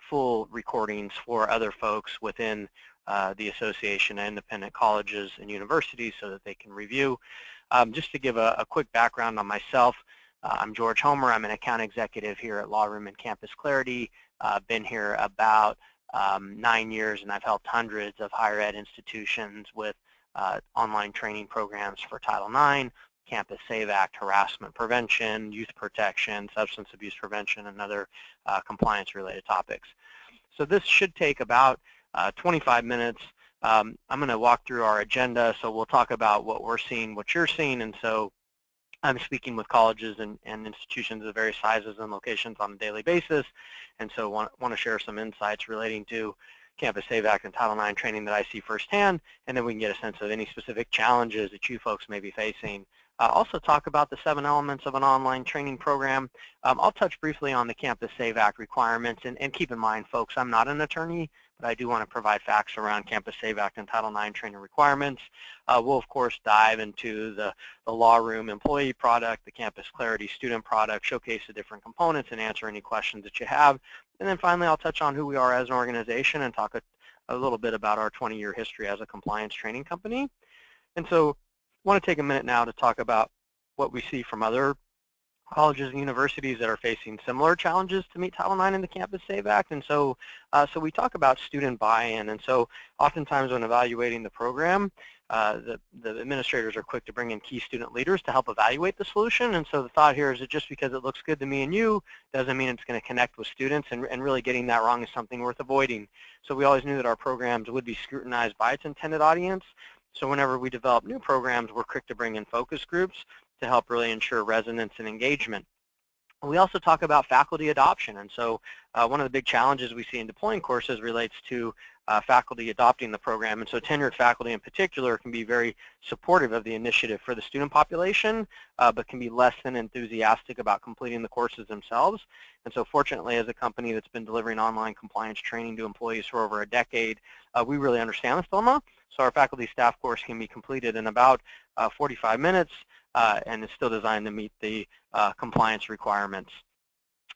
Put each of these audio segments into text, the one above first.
full recordings for other folks within the association and independent colleges and universities so that they can review. Just to give a quick background on myself, I'm George Homer. I'm an account executive here at LawRoom and CampusClarity. I've been here about 9 years, and I've helped hundreds of higher ed institutions with online training programs for Title IX, Campus SaVE Act, harassment prevention, youth protection, substance abuse prevention, and other compliance-related topics. So this should take about 25 minutes. I'm going to walk through our agenda, so we'll talk about what we're seeing, what you're seeing, and so I'm speaking with colleges and institutions of various sizes and locations on a daily basis, and so want to share some insights relating to Campus SaVE Act and Title IX training that I see firsthand, and then we can get a sense of any specific challenges that you folks may be facing. Also talk about the 7 elements of an online training program. I'll touch briefly on the Campus SaVE Act requirements, and keep in mind, folks, I'm not an attorney, but I do want to provide facts around Campus SaVE Act and Title IX training requirements. We'll, of course, dive into the LawRoom employee product, the CampusClarity student product, showcase the different components, and answer any questions that you have. And then finally, I'll touch on who we are as an organization and talk a little bit about our 20-year history as a compliance training company. And so I want to take a minute now to talk about what we see from other colleges and universities that are facing similar challenges to meet Title IX in the Campus SaVE Act. And so, we talk about student buy-in. And so oftentimes when evaluating the program, the administrators are quick to bring in key student leaders to help evaluate the solution. And so the thought here is that just because it looks good to me and you doesn't mean it's going to connect with students, and really getting that wrong is something worth avoiding. So we always knew that our programs would be scrutinized by its intended audience. So whenever we develop new programs, we're quick to bring in focus groups to help really ensure resonance and engagement. We also talk about faculty adoption, and so one of the big challenges we see in deploying courses relates to faculty adopting the program, and so tenured faculty in particular can be very supportive of the initiative for the student population, but can be less than enthusiastic about completing the courses themselves. And so fortunately, as a company that's been delivering online compliance training to employees for over a decade, we really understand this dilemma. So our faculty staff course can be completed in about 45 minutes, and is still designed to meet the compliance requirements.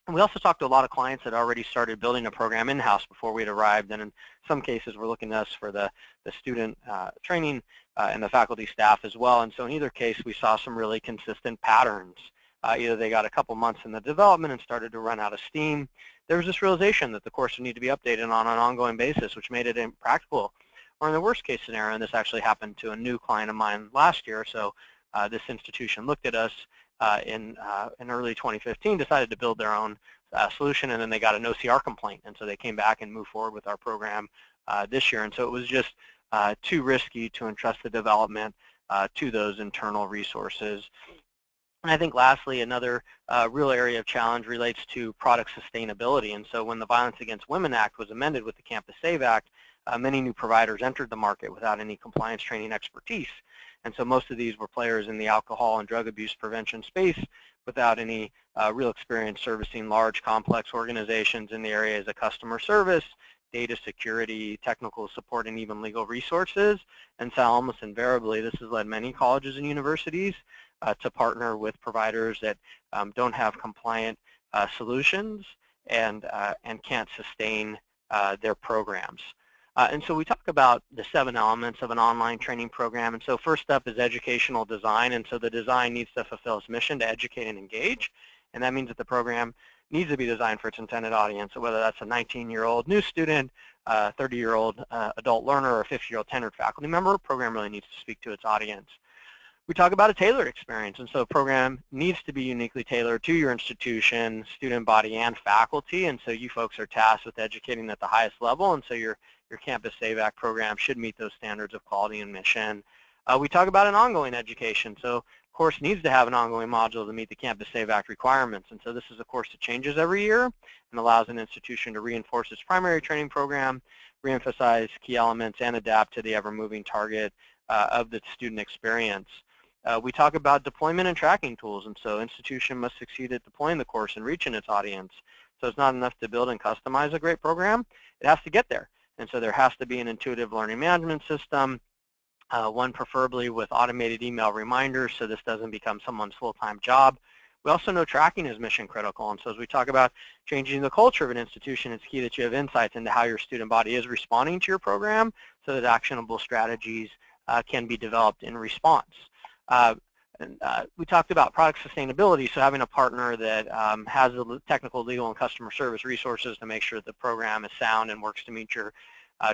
And we also talked to a lot of clients that already started building a program in-house before we had arrived, and in some cases were looking to us for the student training and the faculty staff as well. And so in either case, we saw some really consistent patterns. Either they got a couple months in the development and started to run out of steam. There was this realization that the course would need to be updated on an ongoing basis, which made it impractical. Or in the worst case scenario, and this actually happened to a new client of mine last year, so this institution looked at us in early 2015, decided to build their own solution, and then they got an OCR complaint, and so they came back and moved forward with our program this year. And so it was just too risky to entrust the development to those internal resources. And I think lastly, another real area of challenge relates to product sustainability. And so when the Violence Against Women Act was amended with the Campus SaVE Act, many new providers entered the market without any compliance training expertise. And so most of these were players in the alcohol and drug abuse prevention space without any real experience servicing large, complex organizations in the areas of customer service, data security, technical support, and even legal resources. And so almost invariably, this has led many colleges and universities to partner with providers that don't have compliant solutions and can't sustain their programs. And so we talk about the 7 elements of an online training program. And so first up is educational design. And so the design needs to fulfill its mission to educate and engage. And that means that the program needs to be designed for its intended audience. So whether that's a 19-year-old new student, 30-year-old adult learner, or a 50-year-old tenured faculty member, the program really needs to speak to its audience. We talk about a tailored experience, and so a program needs to be uniquely tailored to your institution, student body, and faculty, and so you folks are tasked with educating at the highest level, and so your Campus SaVE Act program should meet those standards of quality and mission. We talk about an ongoing education, so course needs to have an ongoing module to meet the Campus SaVE Act requirements, and so this is a course that changes every year and allows an institution to reinforce its primary training program, reemphasize key elements, and adapt to the ever-moving target of the student experience. We talk about deployment and tracking tools, and so institution must succeed at deploying the course and reaching its audience. So it's not enough to build and customize a great program. It has to get there. And so there has to be an intuitive learning management system, one preferably with automated email reminders so this doesn't become someone's full-time job. We also know tracking is mission critical, and so as we talk about changing the culture of an institution, it's key that you have insights into how your student body is responding to your program so that actionable strategies can be developed in response. We talked about product sustainability, so having a partner that has the technical, legal, and customer service resources to make sure that the program is sound and works to meet your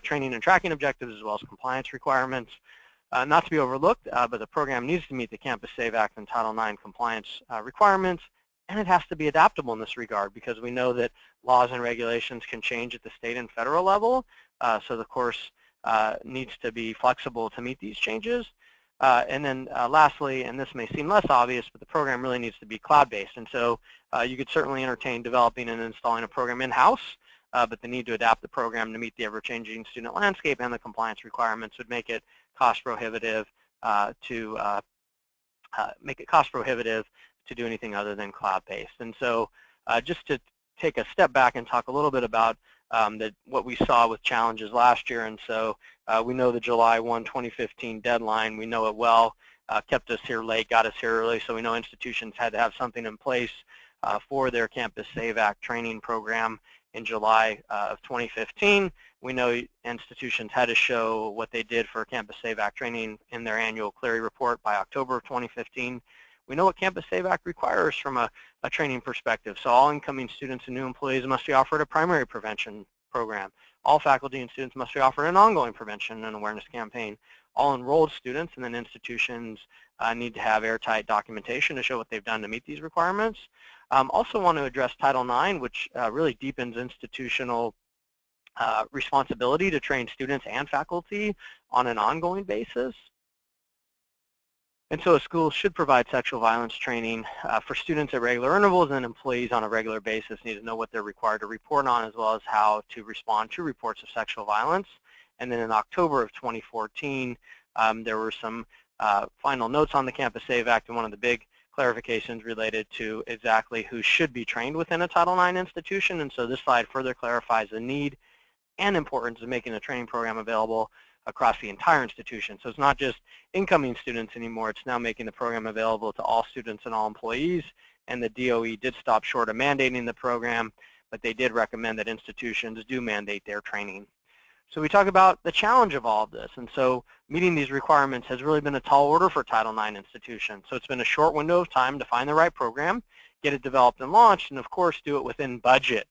training and tracking objectives as well as compliance requirements. Not to be overlooked, but the program needs to meet the Campus SaVE Act and Title IX compliance requirements, and it has to be adaptable in this regard because we know that laws and regulations can change at the state and federal level, so the course needs to be flexible to meet these changes. And then lastly, and this may seem less obvious, but the program really needs to be cloud-based, and so you could certainly entertain developing and installing a program in-house, but the need to adapt the program to meet the ever-changing student landscape and the compliance requirements would make it cost prohibitive to do anything other than cloud-based. And so just to take a step back and talk a little bit about what we saw with challenges last year. And so we know the July 1, 2015 deadline. We know it well, kept us here late, got us here early. So we know institutions had to have something in place for their Campus SaVE Act training program in July of 2015. We know institutions had to show what they did for Campus SaVE Act training in their annual CLARITY report by October of 2015. We know what Campus SaVE Act requires from a training perspective. So all incoming students and new employees must be offered a primary prevention program. All faculty and students must be offered an ongoing prevention and awareness campaign. All enrolled students and then institutions need to have airtight documentation to show what they've done to meet these requirements. Also want to address Title IX, which really deepens institutional responsibility to train students and faculty on an ongoing basis. And so a school should provide sexual violence training for students at regular intervals, and employees on a regular basis need to know what they're required to report on as well as how to respond to reports of sexual violence. And then in October of 2014, there were some final notes on the Campus SaVE Act, and one of the big clarifications related to exactly who should be trained within a Title IX institution. And so this slide further clarifies the need and importance of making a training program available across the entire institution. So it's not just incoming students anymore, it's now making the program available to all students and all employees. And the DOE did stop short of mandating the program, but they did recommend that institutions do mandate their training. So we talk about the challenge of all of this, and so meeting these requirements has really been a tall order for Title IX institutions. So it's been a short window of time to find the right program, get it developed and launched, and of course do it within budget.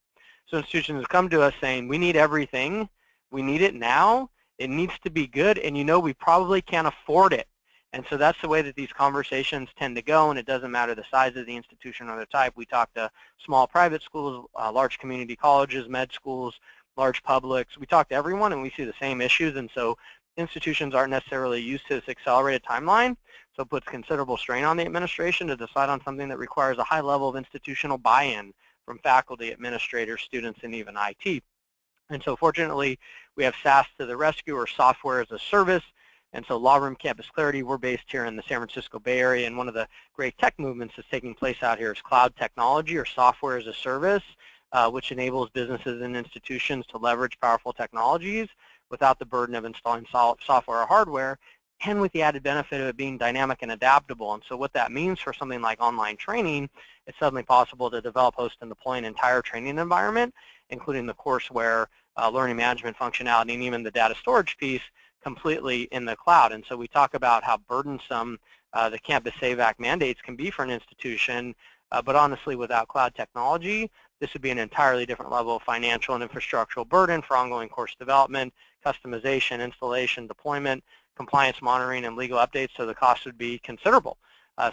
So institutions have come to us saying, we need everything, we need it now, it needs to be good, and you know we probably can't afford it. And so that's the way that these conversations tend to go, and it doesn't matter the size of the institution or the type. We talk to small private schools, large community colleges, med schools, large publics. We talk to everyone, and we see the same issues, and so institutions aren't necessarily used to this accelerated timeline, so it puts considerable strain on the administration to decide on something that requires a high level of institutional buy-in from faculty, administrators, students, and even IT. And so fortunately, we have SaaS to the rescue, or software as a service. And so LawRoom, CampusClarity, we're based here in the San Francisco Bay Area, and one of the great tech movements that's taking place out here is cloud technology, or software as a service, which enables businesses and institutions to leverage powerful technologies without the burden of installing software or hardware, and with the added benefit of it being dynamic and adaptable. And so what that means for something like online training, it's suddenly possible to develop, host, and deploy an entire training environment, including the courseware, learning management functionality, and even the data storage piece completely in the cloud. And so we talk about how burdensome the Campus SaVE Act mandates can be for an institution, but honestly, without cloud technology, this would be an entirely different level of financial and infrastructural burden for ongoing course development, customization, installation, deployment, compliance monitoring, and legal updates, so the cost would be considerable.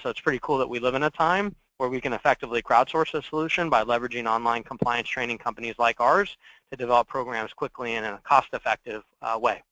So it's pretty cool that we live in a time where we can effectively crowdsource a solution by leveraging online compliance training companies like ours to develop programs quickly and in a cost-effective way.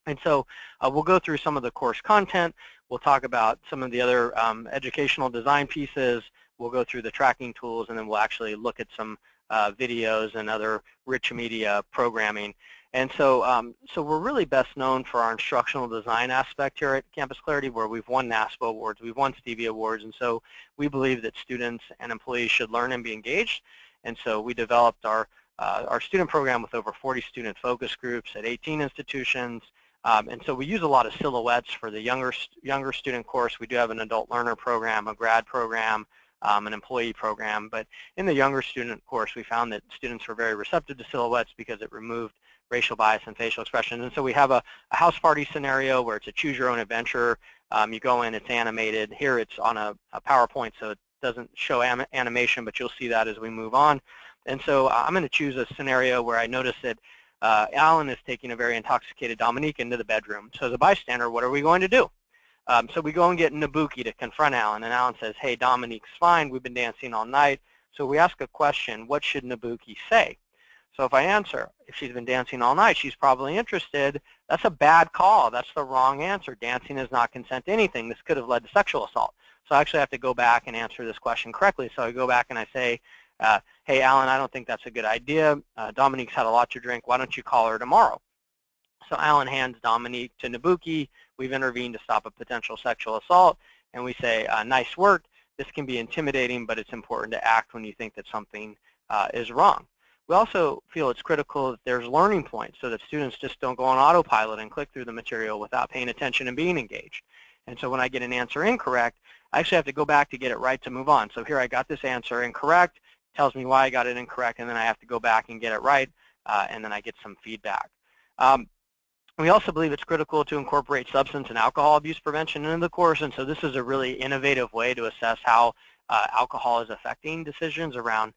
And so we'll go through some of the course content. We'll talk about some of the other educational design pieces. We'll go through the tracking tools, and then we'll actually look at some videos and other rich media programming. And so, we're really best known for our instructional design aspect here at CampusClarity, where we've won NASPA awards, we've won Stevie awards, and so we believe that students and employees should learn and be engaged. And so we developed our student program with over 40 student focus groups at 18 institutions. And so we use a lot of silhouettes for the younger student course. We do have an adult learner program, a grad program, an employee program. But in the younger student course, we found that students were very receptive to silhouettes because it removed racial bias and facial expression. And so we have a house party scenario where it's a choose your own adventure. You go in, it's animated. Here it's on a PowerPoint, so it doesn't show animation, but you'll see that as we move on. And so I'm going to choose a scenario where I notice that Alan is taking a very intoxicated Dominique into the bedroom. So as a bystander, what are we going to do? So we go and get Nabuki to confront Alan, and Alan says, hey, Dominique's fine. We've been dancing all night. So we ask a question, what should Nabuki say? So if I answer, if she's been dancing all night, she's probably interested. That's a bad call. That's the wrong answer. Dancing is not consent to anything. This could have led to sexual assault. So I actually have to go back and answer this question correctly. So I go back and I say, hey, Alan, I don't think that's a good idea. Dominique's had a lot to drink. Why don't you call her tomorrow? So Alan hands Dominique to Nabuki. We've intervened to stop a potential sexual assault. And we say, nice work. This can be intimidating, but it's important to act when you think that something is wrong. We also feel it's critical that there's learning points so that students just don't go on autopilot and click through the material without paying attention and being engaged. And so when I get an answer incorrect, I actually have to go back to get it right to move on. So here I got this answer incorrect, tells me why I got it incorrect, and then I have to go back and get it right, and then I get some feedback. We also believe it's critical to incorporate substance and alcohol abuse prevention into the course, and so this is a really innovative way to assess how alcohol is affecting decisions around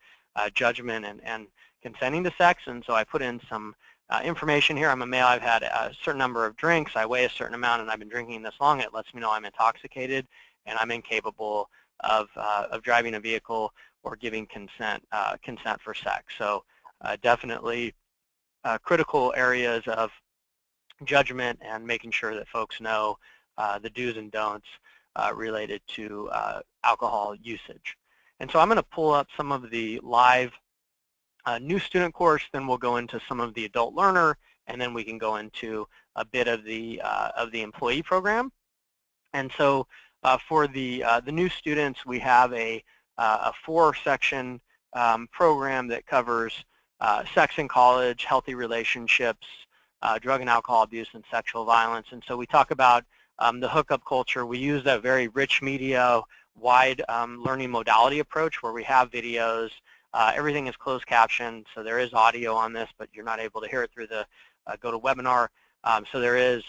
judgment and consenting to sex. And so I put in some information here. I'm a male. I've had a certain number of drinks. I weigh a certain amount, and I've been drinking this long. It lets me know I'm intoxicated, and I'm incapable of driving a vehicle or giving consent for sex. So definitely critical areas of judgment and making sure that folks know the do's and don'ts related to alcohol usage. And so I'm going to pull up some of the live new student course, then we'll go into some of the adult learner, and then we can go into a bit of the employee program. And so for the new students, we have a 4-section program that covers sex in college, healthy relationships, drug and alcohol abuse, and sexual violence. And so we talk about the hookup culture. We use a very rich media, wide learning modality approach where we have videos. Everything is closed captioned, so there is audio on this, but you're not able to hear it through the GoToWebinar. So there is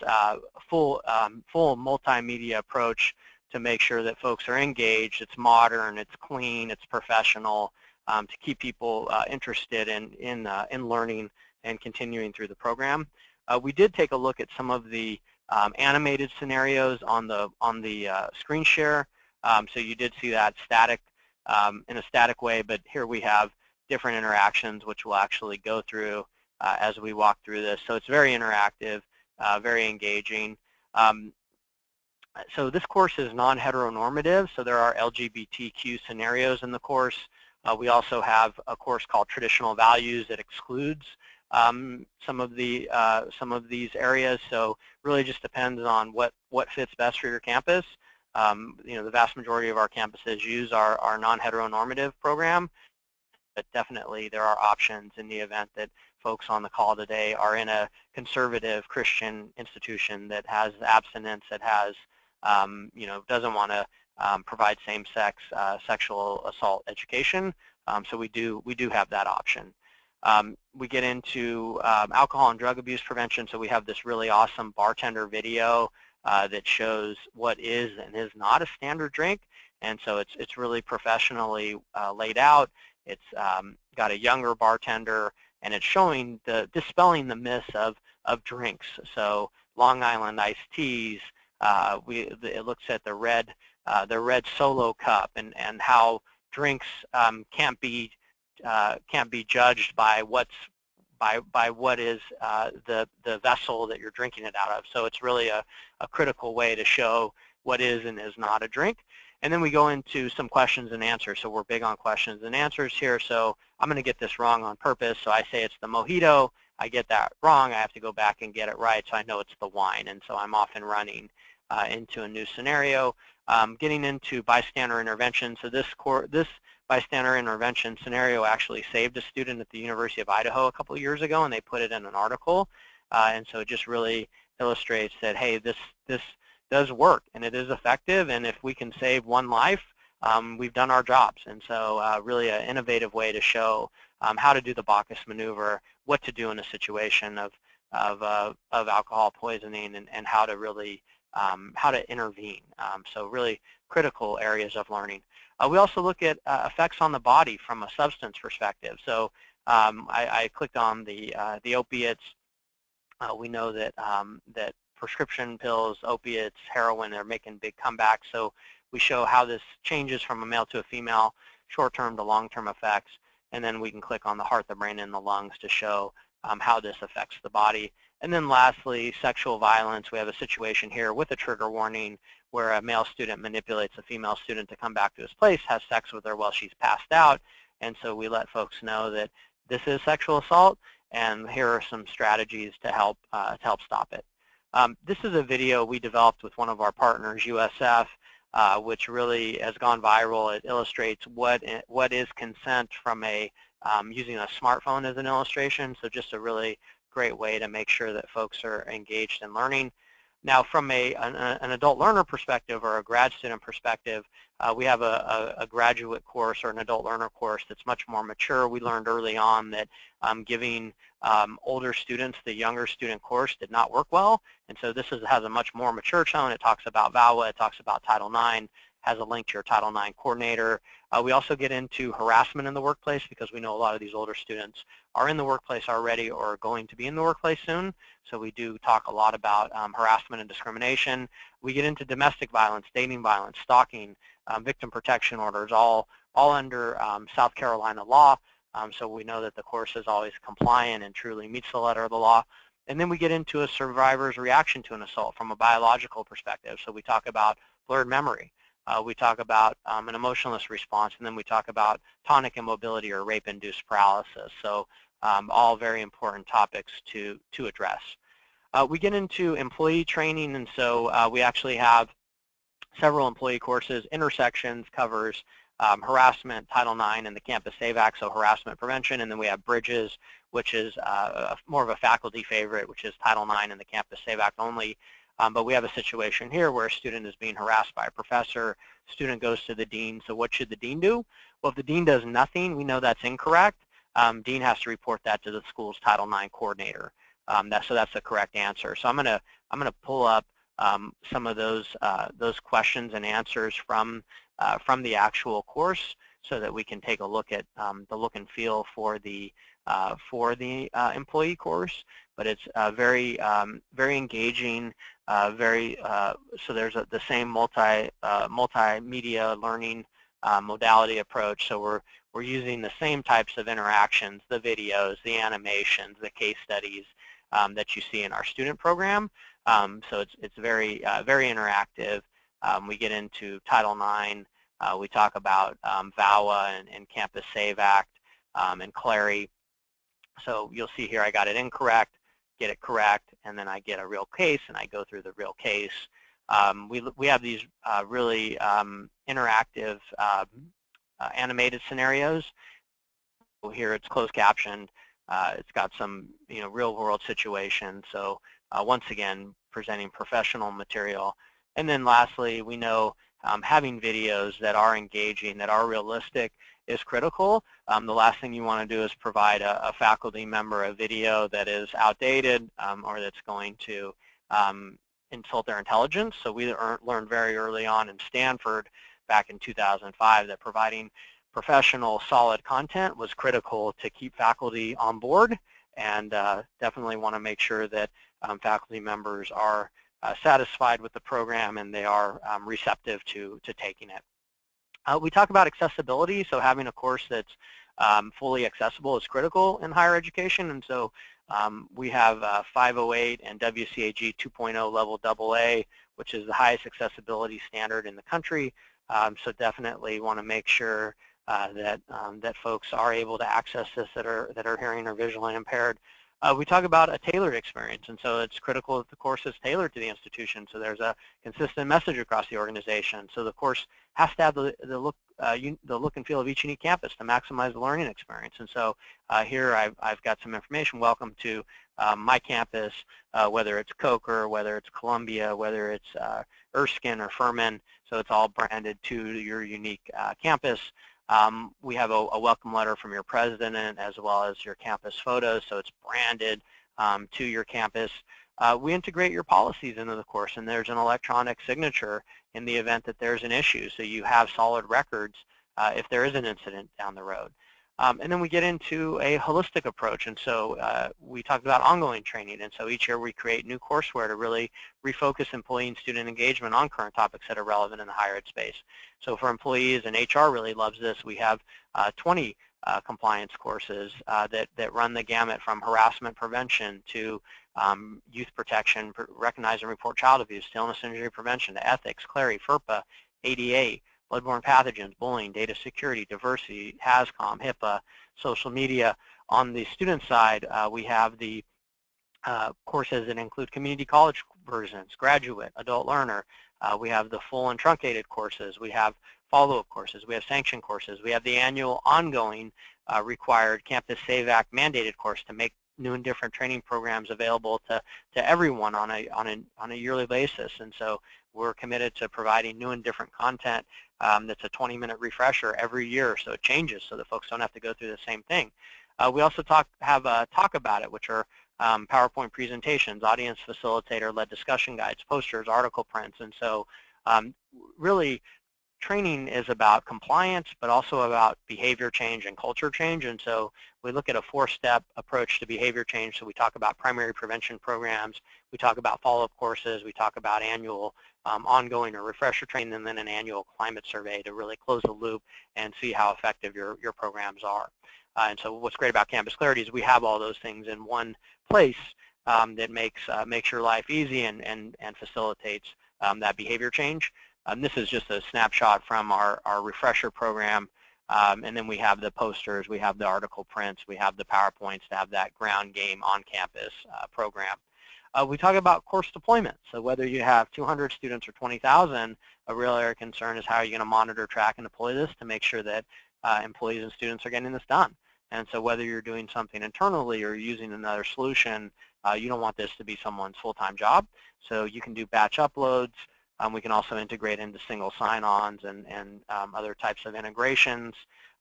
full multimedia approach to make sure that folks are engaged. It's modern, it's clean, it's professional, to keep people interested in learning and continuing through the program. We did take a look at some of the animated scenarios on the screen share. So you did see that static in a static way, but here we have different interactions which we'll actually go through as we walk through this. So it's very interactive, very engaging. So this course is non-heteronormative, so there are LGBTQ scenarios in the course. We also have a course called Traditional Values that excludes some of these areas. So really just depends on what fits best for your campus. You know, the vast majority of our campuses use our non-heteronormative program, but definitely there are options in the event that folks on the call today are in a conservative Christian institution that has abstinence, that has, you know, doesn't want to provide same-sex sexual assault education. So we do have that option. We get into alcohol and drug abuse prevention. So we have this really awesome bartender video that shows what is and is not a standard drink, and so it's really professionally laid out. It's got a younger bartender, and it's showing dispelling the myths of drinks. So Long Island iced teas. It looks at the red Solo cup and how drinks can't be judged by what is the vessel that you're drinking it out of. So it's really a critical way to show what is and is not a drink. And then we go into some questions and answers. So we're big on questions and answers here. So I'm going to get this wrong on purpose. So I say it's the mojito. I get that wrong. I have to go back and get it right. So I know it's the wine. And so I'm off and running into a new scenario. Getting into bystander intervention. So this bystander intervention scenario actually saved a student at the University of Idaho a couple of years ago, and they put it in an article. And so it just really illustrates that, hey, this does work, and it is effective, and if we can save one life, we've done our jobs. And so really an innovative way to show how to do the Bacchus maneuver, what to do in a situation of alcohol poisoning, and how to really how to intervene. So really critical areas of learning. We also look at effects on the body from a substance perspective. So I clicked on the opiates. We know that that prescription pills, opiates, heroin are making big comebacks. So we show how this changes from a male to a female, short-term to long-term effects, and then we can click on the heart, the brain, and the lungs to show how this affects the body. And then lastly, sexual violence. We have a situation here with a trigger warning where a male student manipulates a female student to come back to his place, has sex with her while she's passed out, and so we let folks know that this is sexual assault, and here are some strategies to help stop it. This is a video we developed with one of our partners, USF, which really has gone viral. It illustrates what is consent from using a smartphone as an illustration. So just a really great way to make sure that folks are engaged in learning. Now, from an adult learner perspective or a grad student perspective, we have a graduate course or an adult learner course that's much more mature. We learned early on that giving older students the younger student course did not work well, and so this has a much more mature tone. It talks about VAWA, it talks about Title IX, has a link to your Title IX coordinator. We also get into harassment in the workplace because we know a lot of these older students are in the workplace already or are going to be in the workplace soon. So we do talk a lot about harassment and discrimination. We get into domestic violence, dating violence, stalking, victim protection orders, all under South Carolina law. So we know that the course is always compliant and truly meets the letter of the law. And then we get into a survivor's reaction to an assault from a biological perspective. So we talk about blurred memory. We talk about an emotionless response, and then we talk about tonic immobility or rape-induced paralysis. So all very important topics to address. We get into employee training, and so we actually have several employee courses. Intersections covers harassment, Title IX, and the Campus SaVE Act, so harassment prevention. And then we have Bridges, which is more of a faculty favorite, which is Title IX and the Campus SaVE Act only. But we have a situation here where a student is being harassed by a professor. Student goes to the dean. So what should the dean do? Well, if the dean does nothing, we know that's incorrect. Dean has to report that to the school's Title IX coordinator. So that's the correct answer. So I'm gonna pull up some of those questions and answers from the actual course so that we can take a look at the look and feel for the employee course. But it's very engaging. So there's the same multimedia learning modality approach. So we're using the same types of interactions, the videos, the animations, the case studies that you see in our student program. So it's very interactive. We get into Title IX. We talk about VAWA and Campus SaVE Act and CLARity. So you'll see here I got it incorrect, get it correct, and then I get a real case and I go through the real case. We have these really interactive animated scenarios. So here it's closed captioned. It's got some real world situations. So once again, presenting professional material. And then lastly, we know having videos that are engaging, that are realistic is critical. The last thing you want to do is provide a faculty member a video that is outdated or that's going to insult their intelligence. So we learned very early on in Stanford back in 2005 that providing professional, solid content was critical to keep faculty on board, and definitely want to make sure that faculty members are satisfied with the program and they are receptive to taking it. We talk about accessibility, so having a course that's fully accessible is critical in higher education, and so we have 508 and WCAG 2.0 level AA, which is the highest accessibility standard in the country. So definitely want to make sure that folks are able to access this that are hearing or visually impaired. We talk about a tailored experience, and so it's critical that the course is tailored to the institution, so there's a consistent message across the organization. So the course has to have the look and feel of each unique campus to maximize the learning experience. And so here I've got some information. Welcome to my campus, whether it's Coker, whether it's Columbia, whether it's Erskine or Furman, so it's all branded to your unique campus. We have a welcome letter from your president as well as your campus photos, so it's branded to your campus. We integrate your policies into the course, and there's an electronic signature in the event that there's an issue, so you have solid records if there is an incident down the road. And then we get into a holistic approach, and so we talked about ongoing training, and so each year we create new courseware to really refocus employee and student engagement on current topics that are relevant in the higher ed space. So for employees, and HR really loves this, we have 20 compliance courses that run the gamut from harassment prevention to youth protection, recognize and report child abuse, to illness and injury prevention, to ethics, CLARI, FERPA, ADA, bloodborne pathogens, bullying, data security, diversity, HAZCOM, HIPAA, social media. On the student side, we have the courses that include community college versions, graduate, adult learner. We have the full and truncated courses. We have follow-up courses. We have sanctioned courses. We have the annual ongoing required Campus SaVE Act mandated course to make new and different training programs available to everyone on a yearly basis. And so we're committed to providing new and different content that's a 20-minute refresher every year, so it changes so that folks don't have to go through the same thing. We also have a Talk About It, which are PowerPoint presentations, audience facilitator-led discussion guides, posters, article prints, and so really training is about compliance, but also about behavior change and culture change. And so we look at a 4-step approach to behavior change. So we talk about primary prevention programs, we talk about follow-up courses, we talk about annual ongoing or refresher training, and then an annual climate survey to really close the loop and see how effective your programs are. And so what's great about CampusClarity is we have all those things in one place that makes your life easy and facilitates that behavior change. This is just a snapshot from our refresher program, and then we have the posters, we have the article prints, we have the PowerPoints to have that ground game on-campus program. We talk about course deployment, so whether you have 200 students or 20,000, a real area of concern is how are you going to monitor, track, and deploy this to make sure that employees and students are getting this done. And so whether you're doing something internally or using another solution, you don't want this to be someone's full-time job, so you can do batch uploads. We can also integrate into single sign-ons and other types of integrations.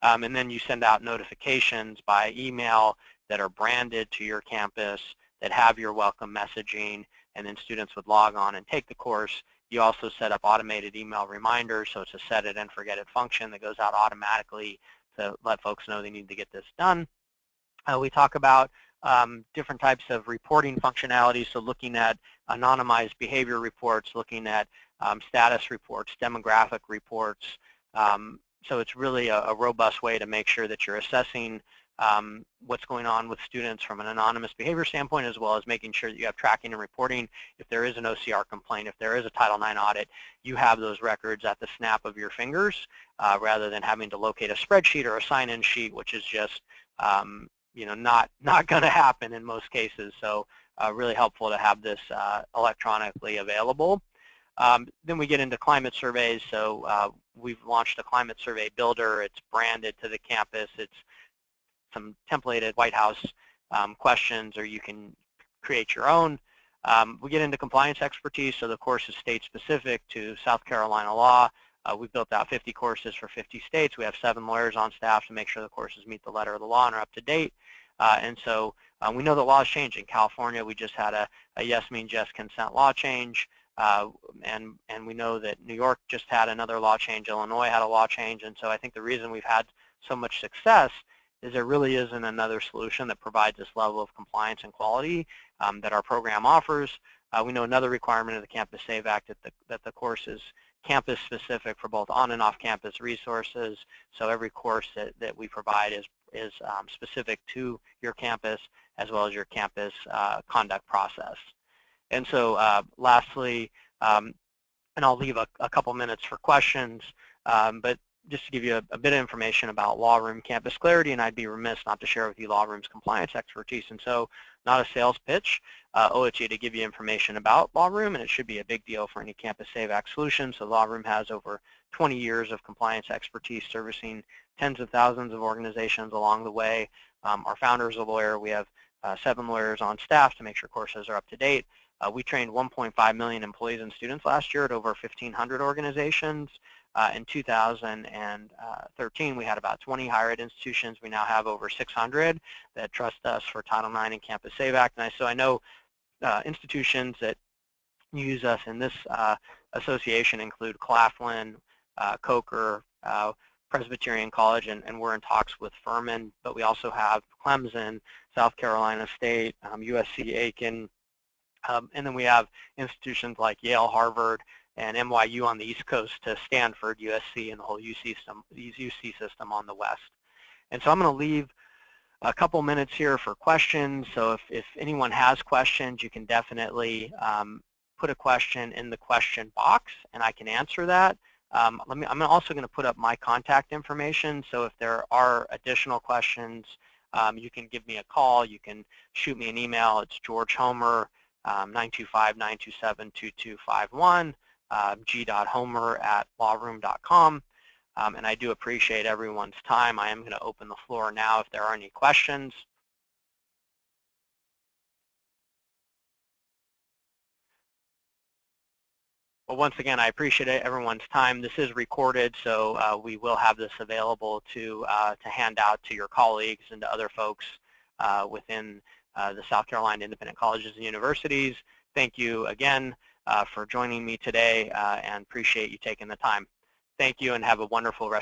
And then you send out notifications by email that are branded to your campus that have your welcome messaging, and then students would log on and take the course. You also set up automated email reminders, so it's a set it and forget it function that goes out automatically to let folks know they need to get this done. We talk about different types of reporting functionality, so looking at anonymized behavior reports, looking at status reports, demographic reports. So it's really a robust way to make sure that you're assessing what's going on with students from an anonymous behavior standpoint, as well as making sure that you have tracking and reporting. If there is an OCR complaint, if there is a Title IX audit, you have those records at the snap of your fingers rather than having to locate a spreadsheet or a sign-in sheet, which is just not going to happen in most cases. So really helpful to have this electronically available. Then we get into climate surveys. So we've launched a climate survey builder. It's branded to the campus. It's some templated White House questions, or you can create your own. We get into compliance expertise. So the course is state-specific to South Carolina law. We've built out 50 courses for 50 states. We have 7 lawyers on staff to make sure the courses meet the letter of the law and are up to date. And so we know that law is changing. California, we just had a yes means yes consent law change. And we know that New York just had another law change. Illinois had a law change. And so I think the reason we've had so much success is there really isn't another solution that provides this level of compliance and quality that our program offers. We know another requirement of the Campus SaVE Act that the course is campus-specific for both on and off-campus resources. So every course that we provide is specific to your campus as well as your campus conduct process. And so lastly, and I'll leave a couple minutes for questions, but just to give you a bit of information about LawRoom CampusClarity, and I'd be remiss not to share with you LawRoom's compliance expertise. And so, not a sales pitch, owe it to you to give you information about LawRoom, and it should be a big deal for any campus SaVE Act solution. So LawRoom has over 20 years of compliance expertise servicing tens of thousands of organizations along the way. Our founder is a lawyer. We have 7 lawyers on staff to make sure courses are up to date. We trained 1.5 million employees and students last year at over 1,500 organizations. In 2013, we had about 20 higher ed institutions. We now have over 600 that trust us for Title IX and Campus SaVE Act. And so I know institutions that use us in this association include Claflin, Coker, Presbyterian College, and we're in talks with Furman, but we also have Clemson, South Carolina State, USC Aiken, and then we have institutions like Yale, Harvard, and NYU on the East Coast to Stanford, USC, and the whole UC system on the West. And so I'm going to leave a couple minutes here for questions. So if anyone has questions, you can definitely put a question in the question box, and I can answer that. I'm also going to put up my contact information, so if there are additional questions, you can give me a call, you can shoot me an email. It's George Homer, 925-927-2251, g.homer@lawroom.com. And I do appreciate everyone's time. I am going to open the floor now if there are any questions. Well, once again, I appreciate everyone's time. This is recorded, so we will have this available to hand out to your colleagues and to other folks within the South Carolina Independent Colleges and Universities. Thank you again for joining me today, and appreciate you taking the time. Thank you, and have a wonderful rest